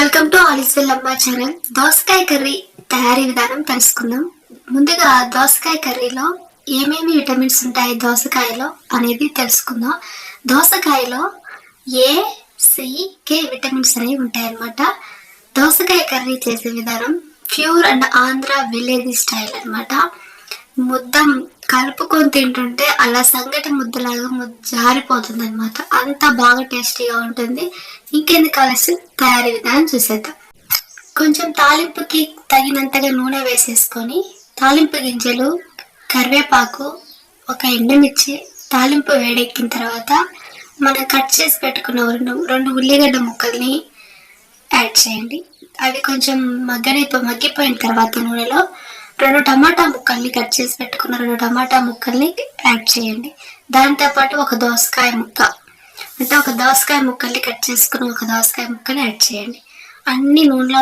Welcome to ఆలిస్వెల్ అమ్మ channel. దోసకాయ curry తయారీ విధానం తెలుసుకుందాం. ముందుగా దోసకాయ కర్రీలో ఏమేమి విటమిన్స్ ఉంటాయి దోసకాయలో అనేది తెలుసుకుందాం. దోసకాయలో ఏ, సి, కే విటమిన్స్ అనేవి ఉంటాయన్నమాట. దోసకాయ కర్రీ చేసే విధానం pure and Andhra village style అనమాట. ముద్దం కలుపుకొని తింటుంటే అలా సంగటి ముద్దలాగా జారిపోతుంది అనమాట. అంత బాగా టేస్టీగా ఉంటుంది. ఇంకెందుకు కలిసి తయారీ విధానం చూసేద్దాం. కొంచెం తాలింపుకి తగినంతగా నూనె వేసేసుకొని తాలింపు గింజలు, కరివేపాకు, ఒక ఎండుమిర్చి, తాలింపు వేడెక్కిన తర్వాత మనం కట్ చేసి పెట్టుకున్న రెండు ఉల్లిగడ్డ ముక్కల్ని యాడ్ చేయండి. అవి కొంచెం మగ్గిపోయిన తర్వాత నూనెలో 2 టమాటా ముక్కల్ని కట్ చేసి పెట్టుకున్న 2 టమాటా ముక్కల్ని యాడ్ చేయండి. దాంతోపాటు ఒక దోసకాయ ముక్కల్ని కట్ చేసుకుని ఒక దోసకాయ ముక్కని యాడ్ చేయండి. అన్ని నూనెలో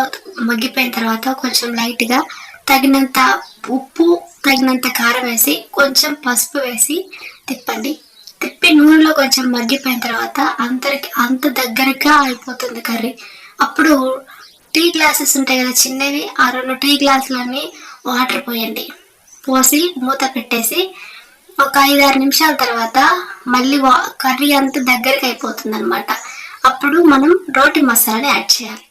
మగ్గిపోయిన తర్వాత కొంచెం లైట్గా తగినంత ఉప్పు, తగినంత కారం వేసి కొంచెం పసుపు వేసి తిప్పి నూనెలో కొంచెం మగ్గిపోయిన తర్వాత అంత దగ్గరగా అయిపోతుంది కర్రీ. అప్పుడు టీ గ్లాసెస్ ఉంటాయి కదా చిన్నవి, ఆ 2 టీ గ్లాసులన్నీ వాటర్ పోసి మూత పెట్టేసి ఒక 5-6 నిమిషాల తర్వాత మళ్ళీ కర్రీ అంతా దగ్గరికి అయిపోతుంది అనమాట. అప్పుడు మనం రోటి మసాలాని యాడ్ చేయాలి.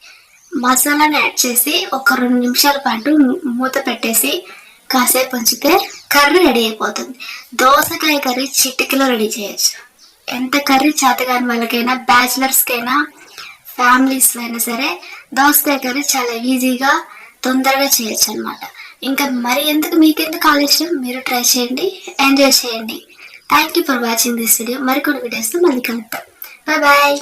మసాలాని యాడ్ చేసి ఒక 2 నిమిషాల పాటు మూత పెట్టేసి కాసేపు ఉంచితే కర్రీ రెడీ అయిపోతుంది. దోసకాయ కర్రీ చిటికలో రెడీ చేయొచ్చు. ఎంత కర్రీ చేతగాని వాళ్ళకైనా, బ్యాచిలర్స్కైనా, ఫ్యామిలీస్ అయినా సరే దోసకాయ కర్రీ చాలా ఈజీగా తొందరగా చేయొచ్చు అనమాట. ఇంకా మరి మీకెందుకు ఆలస్యం, మీరు ట్రై చేయండి, ఎంజాయ్ చేయండి. Thank you for watching this video. మరికొన్ని వీడియోస్తో మళ్ళీ కలుద్దాం. బాయ్.